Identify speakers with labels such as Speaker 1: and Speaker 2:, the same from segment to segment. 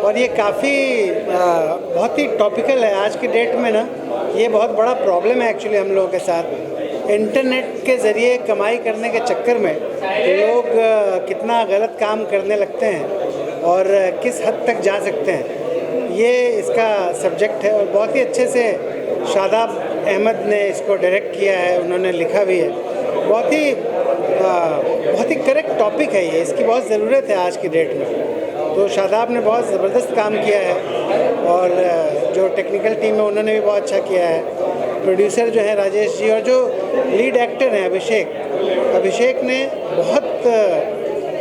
Speaker 1: और ये काफ़ी बहुत ही टॉपिकल है आज की डेट में ना। ये बहुत बड़ा प्रॉब्लम है एक्चुअली हम लोगों के साथ। इंटरनेट के ज़रिए कमाई करने के चक्कर में लोग कितना गलत काम करने लगते हैं और किस हद तक जा सकते हैं, ये इसका सब्जेक्ट है। और बहुत ही अच्छे से शादाब अहमद ने इसको डायरेक्ट किया है, उन्होंने लिखा भी है। बहुत ही करेक्ट टॉपिक है ये, इसकी बहुत ज़रूरत है आज की डेट में। तो शादाब ने बहुत ज़बरदस्त काम किया है और जो टेक्निकल टीम है उन्होंने भी बहुत अच्छा किया है। प्रोड्यूसर जो है राजेश जी, और जो लीड एक्टर हैं अभिषेक ने बहुत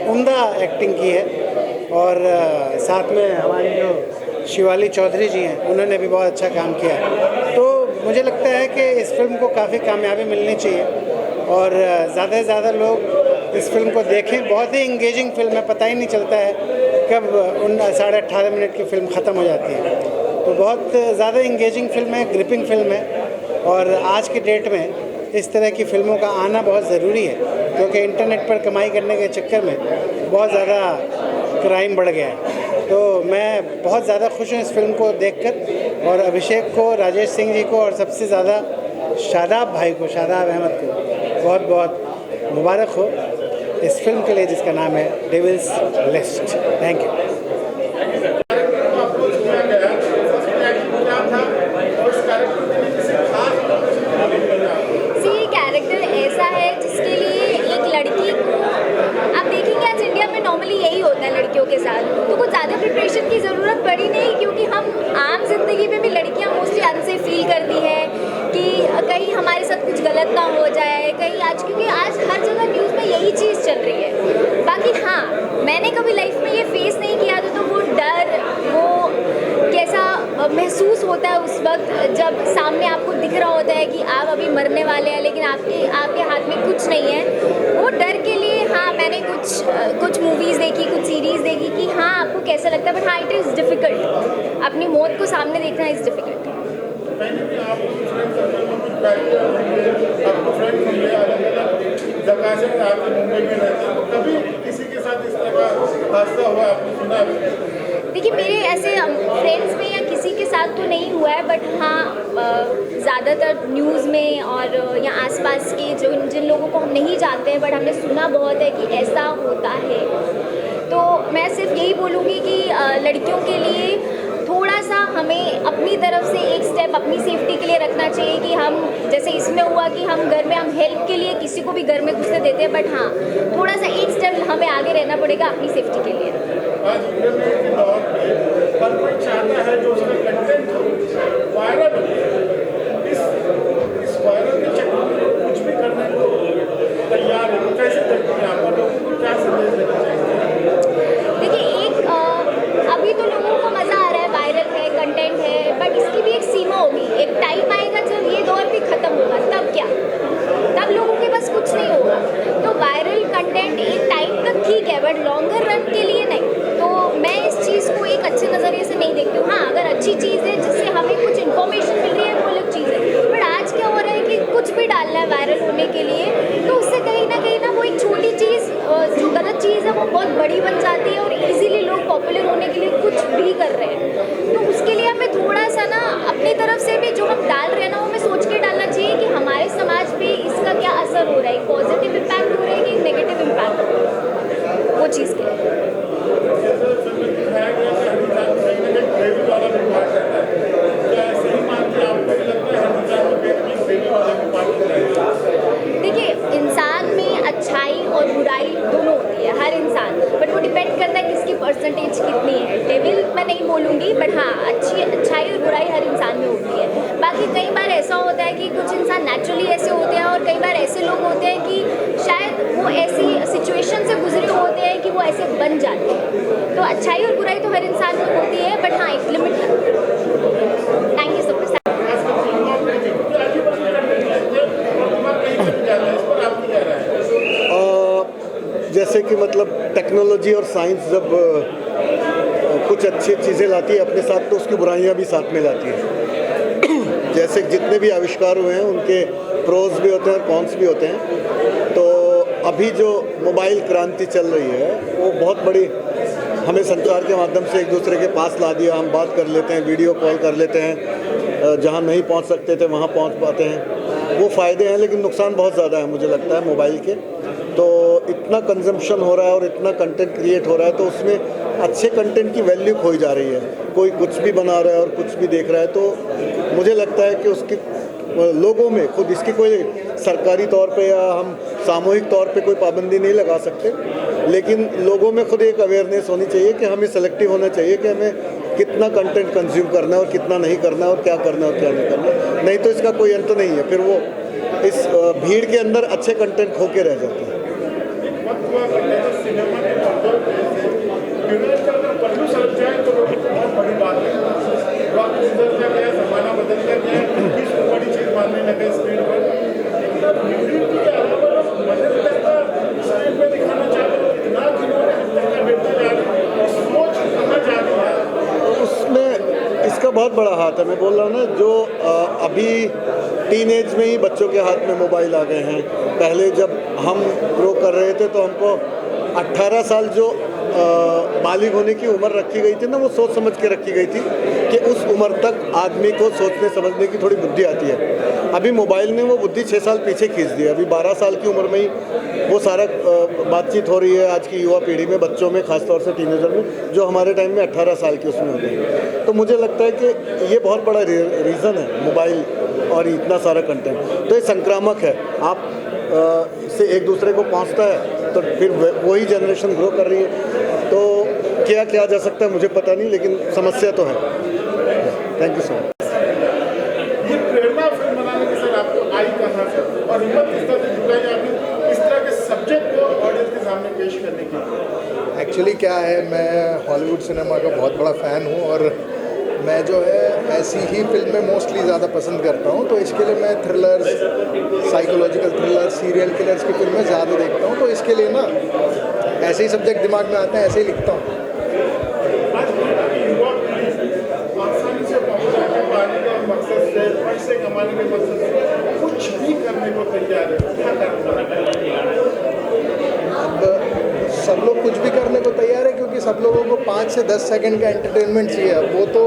Speaker 1: उम्दा एक्टिंग की है। और साथ में हमारी जो शिवाली चौधरी जी हैं उन्होंने भी बहुत अच्छा काम किया है। तो मुझे लगता है कि इस फिल्म को काफ़ी कामयाबी मिलनी चाहिए और ज़्यादा से ज़्यादा लोग इस फिल्म को देखें। बहुत ही इंगेजिंग फिल्म है, पता ही नहीं चलता है कब 18.5 मिनट की फ़िल्म ख़त्म हो जाती है। तो बहुत ज़्यादा इंगेजिंग फिल्म है, ग्रिपिंग फिल्म है। और आज की डेट में इस तरह की फ़िल्मों का आना बहुत ज़रूरी है, क्योंकि इंटरनेट पर कमाई करने के चक्कर में बहुत ज़्यादा क्राइम बढ़ गया है। तो मैं बहुत ज़्यादा खुश हूँ इस फिल्म को देखकर, और अभिषेक को, राजेश सिंह जी को, और सबसे ज़्यादा शादाब भाई को, शादाब अहमद को बहुत बहुत मुबारक हो इस फिल्म के लिए जिसका नाम है devil's list. Thank you.
Speaker 2: Character ऐसा है जिसके लिए एक लड़की को, आप देखेंगे आज इंडिया में नॉर्मली यही होता है लड़कियों के साथ, तो कुछ ज़्यादा प्रिपरेशन की ज़रूरत पड़ी नहीं, क्योंकि हम आम जिंदगी में भी लड़कियां मोस्टली अनसेफ फील करती हैं कि कहीं हमारे साथ कुछ गलत ना हो जाए कहीं आज, क्योंकि आज हर जगह न्यूज़ में यही चीज़ चल रही है। बाकी हाँ, मैंने कभी लाइफ में ये फेस नहीं किया तो वो डर, वो कैसा महसूस होता है उस वक्त जब सामने आपको दिख रहा होता है कि आप अभी मरने वाले हैं लेकिन आपके हाथ में कुछ नहीं है। वो डर के लिए हाँ, मैंने कुछ मूवीज़ देखी, कुछ सीरीज़ देखी कि हाँ आपको कैसा लगता है, बट हाँ इट इज़ डिफ़िकल्ट, अपनी मौत को सामने देखना इज़ डिफ़िकल्ट। देखिए मेरे ऐसे फ्रेंड्स में या किसी के साथ तो नहीं हुआ है, बट हाँ ज़्यादातर न्यूज़ में और या आसपास के जिन लोगों को हम नहीं जानते हैं बट हमने सुना बहुत है कि ऐसा होता है। तो मैं सिर्फ यही बोलूँगी कि लड़कियों के लिए थोड़ा सा हमें अपनी तरफ से एक स्टेप अपनी सेफ्टी के लिए रखना चाहिए कि हम, जैसे इसमें हुआ कि हम घर में हम हेल्प के लिए किसी को भी घर में घुसने देते हैं, बट हाँ थोड़ा सा एक स्टेप हमें आगे रहना पड़ेगा अपनी सेफ्टी के लिए।
Speaker 3: आज इंटरनेट के दौर में हर कोई चाहता है जो उसका कंटेंट वायरल हो, इस वायरल के चक्कर में कुछ भी करने को तैयार है। कैसे करते हैं आप, लोगों को क्या संदेश देना चाहिए?
Speaker 2: देखिए अभी तो लोगों को मज़ा आ रहा है, वायरल है, कंटेंट है, बट इसकी भी एक सीमा होगी। एक टाइम आएगा जब ये दौर भी ख़त्म होगा, तब क्या, तब लोगों के पास कुछ नहीं होगा। तो वायरल कंटेंट एक टाइम तक ठीक है, बट लॉन्गर रन के लिए नहीं। तो मैं इस चीज़ को एक अच्छे नज़रिए से नहीं देखती हूँ। हाँ, अगर अच्छी चीज़ है जिससे हमें कुछ इन्फॉर्मेशन मिल रही है वो अलग चीज़ है, बट आज क्या हो रहा है कि कुछ भी डालना है वायरल होने के लिए, तो उससे कहीं ना वो एक छोटी चीज़ जो गलत चीज़ है वो बहुत बड़ी बन जाती है और इजीली लोग पॉपुलर होने के लिए कुछ भी कर रहे हैं। तो उसके लिए हमें थोड़ा सा ना अपनी तरफ से भी जो हम डाल रहे हैं ना, वो हमें सोच के डालना चाहिए कि हमारे समाज पे इसका क्या असर हो रहा है, पॉजिटिव इम्पैक्ट हो रहा है कि नेगेटिव इम्पैक्ट हो रहा है, वो चीज़ के लिए। देखिए इंसान में अच्छाई और बुराई दोनों होती है, हर इंसान, बट वो डिपेंड करता है किसकी परसेंटेज कितनी है। डेविल मैं नहीं बोलूँगी, बट हाँ अच्छाई और बुराई हर इंसान में होती है। बाकी कई बार ऐसा होता है कि कुछ इंसान नेचुरली ऐसे होते हैं और कई बार ऐसे लोग होते हैं कि शायद वो ऐसी सिचुएशन से गुजरे होते हैं कि वो ऐसे बन जाते हैं। तो अच्छाई और बुराई तो हर इंसान में होती है, बट हाँ एक लिमिट तक। Thank you so much.
Speaker 4: जैसे कि मतलब टेक्नोलॉजी और साइंस जब कुछ अच्छी चीज़ें लाती है अपने साथ, तो उसकी बुराइयां भी साथ में लाती है। जैसे जितने भी आविष्कार हुए हैं उनके प्रोज भी होते हैं, कॉन्स भी होते हैं। तो अभी जो मोबाइल क्रांति चल रही है वो बहुत बड़ी हमें संचार के माध्यम से एक दूसरे के पास ला दिया, हम बात कर लेते हैं, वीडियो कॉल कर लेते हैं, जहाँ नहीं पहुँच सकते थे वहाँ पहुँच पाते हैं। वो फ़ायदे हैं, लेकिन नुकसान बहुत ज़्यादा है मुझे लगता है मोबाइल के। तो इतना कंजम्पशन हो रहा है और इतना कंटेंट क्रिएट हो रहा है, तो उसमें अच्छे कंटेंट की वैल्यू खोई जा रही है। कोई कुछ भी बना रहा है और कुछ भी देख रहा है, तो मुझे लगता है कि उसके लोगों में खुद इसकी कोई सरकारी तौर पे या हम सामूहिक तौर पे कोई पाबंदी नहीं लगा सकते, लेकिन लोगों में खुद एक अवेयरनेस होनी चाहिए कि हमें सेलेक्टिव होना चाहिए कि हमें कितना कंटेंट कंज्यूम करना है और कितना नहीं करना है और क्या करना है और क्या नहीं करना, नहीं तो इसका कोई अंत नहीं है। फिर वो इस भीड़ के अंदर अच्छे कंटेंट खो के रह जाते हैं।
Speaker 3: सिनेमा के पहलू सलट जाए तो बहुत बड़ी बात है। वक्त बदलता गया, ज़माना बदलता गया, इसको बड़ी चीज़ मानने लगे स्क्रीन पर। यूट्यूब के अलावा मदद करता स्क्रीन पर दिखाना चाहते हो, इतना जिन्होंने हद तक बेचते जा रहे हैं, सोच कहाँ जा रही है
Speaker 4: उसमें इसका बहुत बड़ा हाथ है। मैं बोल रहा हूँ ना, जो अभी टीनेज में ही बच्चों के हाथ में मोबाइल आ गए हैं। पहले जब हम ग्रो कर रहे थे तो हमको 18 साल जो बालिग होने की उम्र रखी गई थी ना, वो सोच समझ के रखी गई थी कि उस उम्र तक आदमी को सोचने समझने की थोड़ी बुद्धि आती है। अभी मोबाइल ने वो बुद्धि 6 साल पीछे खींच दी है। अभी 12 साल की उम्र में ही वो सारा बातचीत हो रही है आज की युवा पीढ़ी में, बच्चों में, खासतौर से टीनेजर में, जो हमारे टाइम में 18 साल की उसमें होती है। तो मुझे लगता है कि ये बहुत बड़ा रीज़न है मोबाइल और इतना सारा कंटेंट। तो ये संक्रामक है, आप से एक दूसरे को पहुंचता है तो फिर वही जनरेशन ग्रो कर रही है। तो क्या किया जा सकता है मुझे पता नहीं, लेकिन समस्या तो है। Thank you so much.
Speaker 3: ये प्रेरणा फिल्म बनाने की सर आपको आई कहाँ से और हिम्मत किस तरह से जुटाई आपने इस तरह के सब्जेक्ट को ऑडियंस के सामने पेश करने की?
Speaker 5: एक्चुअली क्या है, मैं हॉलीवुड सिनेमा का बहुत बड़ा फ़ैन हूँ और मैं जो है ऐसी ही फिल्में मोस्टली ज़्यादा पसंद करता हूँ। तो इसके लिए मैं thrillers, psychological thriller, serial killers की फिल्में ज़्यादा देखता हूँ। तो इसके लिए ना ऐसे ही सब्जेक्ट दिमाग में आते हैं, ऐसे ही लिखता हूँ।
Speaker 3: आज युवा पीढ़ी आसानी से पहुँचाने पाने के मकसद से, पैसे कमाने के मकसद से कुछ भी करने को तैयार है, क्या करना?
Speaker 5: अब सब लोग कुछ भी करने को तैयार है, क्योंकि सब लोगों को 5 से 10 सेकंड का एंटरटेनमेंट चाहिए। अब वो तो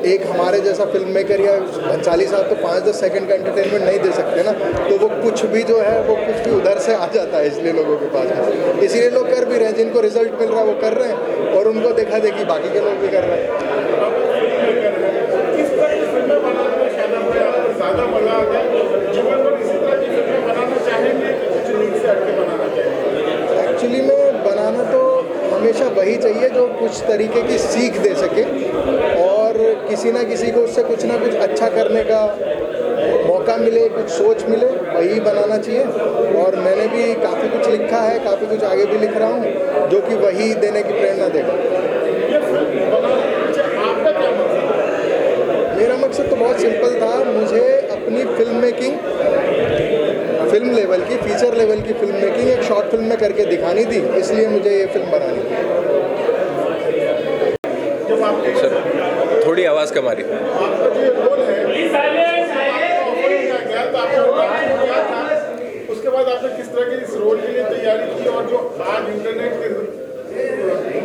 Speaker 5: एक हमारे जैसा फिल्म मेकर या भंसाली साहब तो 5-10 सेकंड का एंटरटेनमेंट नहीं दे सकते ना, तो वो कुछ भी जो है वो कुछ भी उधर से आ जाता है, इसलिए लोगों के पास में। इसीलिए लोग कर भी रहे हैं, जिनको रिजल्ट मिल रहा है वो कर रहे हैं और उनको देखा देखी बाकी के लोग भी कर रहे हैं।
Speaker 3: इस तरह की फिल्में बनाने में ज़्यादा मज़ा आता है, जीवन में इसी तरह की फिल्में बनाना चाहेंगे कि कुछ नींद से हटके बनाना चाहेंगे?
Speaker 5: एक्चुअली में बनाना तो हमेशा वही चाहिए जो कुछ तरीके की सीख दे सके और किसी ना किसी को उससे कुछ ना कुछ अच्छा करने का मौका मिले, कुछ सोच मिले, वही बनाना चाहिए। और मैंने भी काफ़ी कुछ लिखा है, काफ़ी कुछ आगे भी लिख रहा हूँ जो कि वही देने की प्रेरणा देगा।
Speaker 3: ये फिल्म बनाने के पीछे आपका क्या मकसद है?
Speaker 5: मेरा मकसद तो बहुत सिंपल था, मुझे अपनी फिल्म मेकिंग, फिल्म लेवल की, फीचर लेवल की फिल्म मेकिंग एक शॉर्ट फिल्म में करके दिखानी थी, इसलिए मुझे ये फिल्म बनानी थी।
Speaker 3: जब आपके
Speaker 6: सर थोड़ी आवाज़ कम आ रही है।
Speaker 3: आपका जो रोल है आपको ऑफर किया गया तो आपने ऑडिशन किया था, उसके बाद आपने किस तरह की इस रोल के लिए तैयारी की और जो आज इंटरनेट के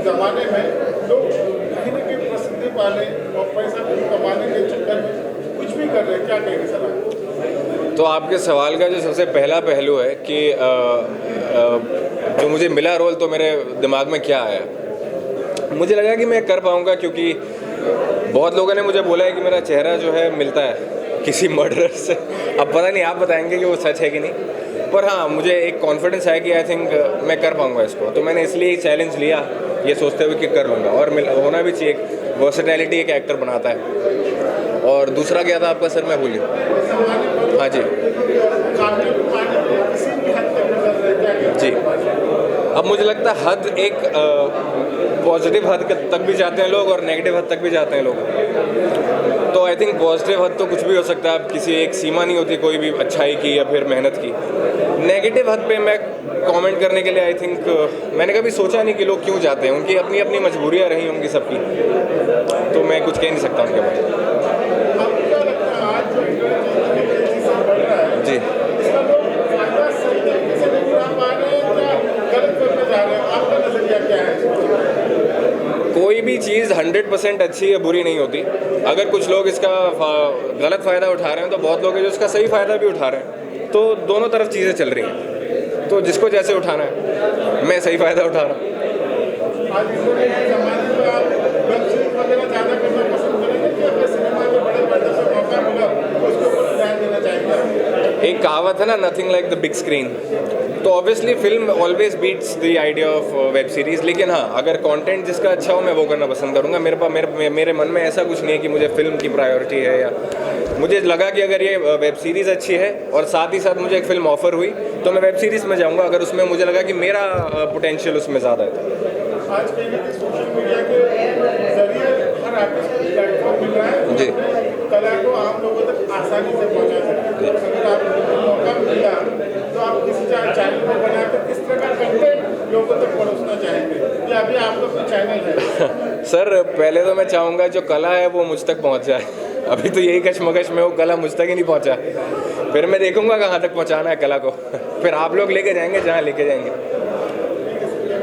Speaker 3: ज़माने में लोग कहीं ना कहीं प्रसिद्धि पाने और पैसा कमाने के चक्कर में कुछ भी कर रहे हैं, क्या कहेंगे सर आप?
Speaker 6: तो आपके सवाल का जो सबसे पहला पहलू है कि जो मुझे मिला रोल, तो मेरे दिमाग में क्या आया, मुझे लगा कि मैं कर पाऊँगा, क्योंकि बहुत लोगों ने मुझे बोला है कि मेरा चेहरा जो है मिलता है किसी मर्डरर से। अब पता नहीं, आप बताएंगे कि वो सच है कि नहीं, पर हाँ मुझे एक कॉन्फिडेंस है कि आई थिंक मैं कर पाऊँगा इसको। तो मैंने इसलिए चैलेंज लिया, ये सोचते हुए कि कर लूँगा, और होना भी चाहिए। वर्सेटैलिटी एक एक्टर बनाता है। और दूसरा क्या था आपका सर, मैं भूल गया। हाँ जी जी। अब मुझे लगता है हद एक पॉजिटिव हद तक भी जाते हैं लोग और नेगेटिव हद तक भी जाते हैं लोग। तो आई थिंक पॉजिटिव हद तो कुछ भी हो सकता है, अब किसी एक सीमा नहीं होती कोई भी अच्छाई की या फिर मेहनत की। नेगेटिव हद पे मैं कमेंट करने के लिए आई थिंक मैंने कभी सोचा नहीं कि लोग क्यों जाते हैं, उनकी अपनी अपनी मजबूरियाँ रही होंगी सबकी, तो मैं कुछ कह नहीं सकता उनके बारे में। जी कोई भी चीज़ 100% अच्छी या बुरी नहीं होती। अगर कुछ लोग इसका गलत फ़ायदा उठा रहे हैं तो बहुत लोग हैं जो इसका सही फ़ायदा भी उठा रहे हैं। तो दोनों तरफ चीज़ें चल रही हैं, तो जिसको जैसे उठाना है, मैं सही फ़ायदा उठा रहा हूँ।
Speaker 3: आज इंटरनेट के ज़माने में आप वेब सीरीज वगैरह ज़्यादा करना पसंद करेंगे कि अपने सिनेमा में बड़े पर्दे से मौका मिला उसके ऊपर ध्यान देना चाहेंगे?
Speaker 6: एक कहावत है ना, nothing like the big screen. तो obviously film always beats the idea of web series, लेकिन हाँ, अगर कंटेंट जिसका अच्छा हो मैं वो करना पसंद करूँगा। मेरे मन में ऐसा कुछ नहीं है कि मुझे फिल्म की प्रायोरिटी है, या मुझे लगा कि अगर ये वेब सीरीज़ अच्छी है और साथ ही साथ मुझे एक फ़िल्म ऑफर हुई तो मैं वेब सीरीज़ में जाऊँगा, अगर उसमें मुझे लगा कि मेरा पोटेंशियल उसमें ज़्यादा है।
Speaker 3: आज कहीं ना कहीं सोशल मीडिया के जरिए हर आर्टिस्ट को प्लेटफॉर्म मिल रहा है
Speaker 6: जी।
Speaker 3: कला को आम लोगों तक आसानी से पहुंचा सकते हैं। अगर आपको मौका मिला तो आप किसी चैनल में बनाकर किस तरह का कंटेंट लोगों तक पहुंचना चाहेंगे, या अभी आपका कोई चैनल है?
Speaker 6: सर पहले तो मैं चाहूँगा जो कला है वो मुझ तक पहुँच जाए। अभी तो यही कशमकश में वो कला मुझ तक ही नहीं पहुँचा, फिर मैं देखूँगा कहाँ तक पहुँचाना है कला को। फिर आप लोग लेके जाएंगे जहाँ लेके जाएंगे।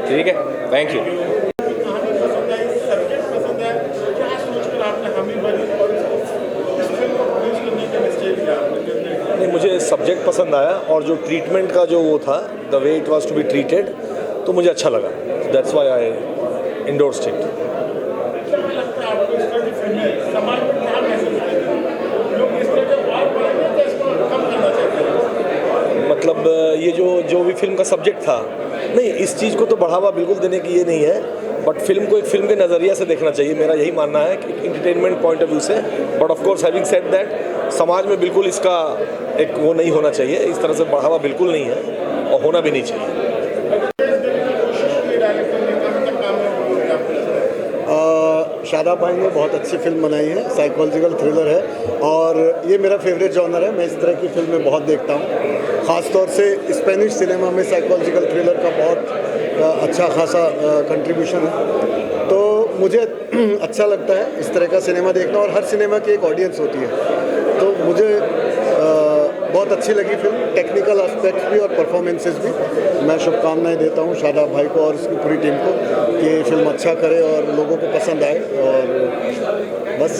Speaker 6: ठीक है, थैंक यू।
Speaker 3: कहानी पसंद आई, सब्जेक्ट पसंद है, क्या सोचकर आपने हामी भरी और इस फिल्म को प्रोड्यूस करने का निश्चय किया आपने?
Speaker 7: नहीं, मुझे सब्जेक्ट पसंद आया और जो ट्रीटमेंट का जो वो था, the way it was to be treated, तो मुझे अच्छा लगा। That's why I endorsed it.
Speaker 3: क्या लगता है आपको इस तरह की फिल्में समाज में क्या मैसेज देती? लोग इस तरह के और बढ़ाने या इसको कम करना चाहते हैं?
Speaker 7: मतलब ये जो भी फिल्म का सब्जेक्ट था, नहीं, इस चीज़ को तो बढ़ावा बिल्कुल देने की ये नहीं है, बट फिल्म को एक फिल्म के नज़रिया से देखना चाहिए। मेरा यही मानना है कि इंटरटेनमेंट पॉइंट ऑफ व्यू से। But of course having said that, समाज में बिल्कुल इसका एक वो नहीं होना चाहिए, इस तरह से बढ़ावा बिल्कुल नहीं है और होना भी नहीं चाहिए।
Speaker 4: शादाब भाई ने बहुत अच्छी फिल्म बनाई है, साइकोलॉजिकल थ्रिलर है और ये मेरा फेवरेट जॉनर है। मैं इस तरह की फिल्में बहुत देखता हूँ, ख़ास तौर से स्पेनिश सिनेमा में साइकोलॉजिकल थ्रिलर का बहुत अच्छा खासा कंट्रीब्यूशन है। तो मुझे अच्छा लगता है इस तरह का सिनेमा देखना, और हर सिनेमा की एक ऑडियंस होती है। तो मुझे बहुत अच्छी लगी फिल्म, टेक्निकल एस्पेक्ट्स भी और परफॉर्मेंसेस भी। मैं शुभकामनाएं देता हूँ शादाब भाई को और उसकी पूरी टीम को कि ये फिल्म अच्छा करे और लोगों को पसंद आए, और बस।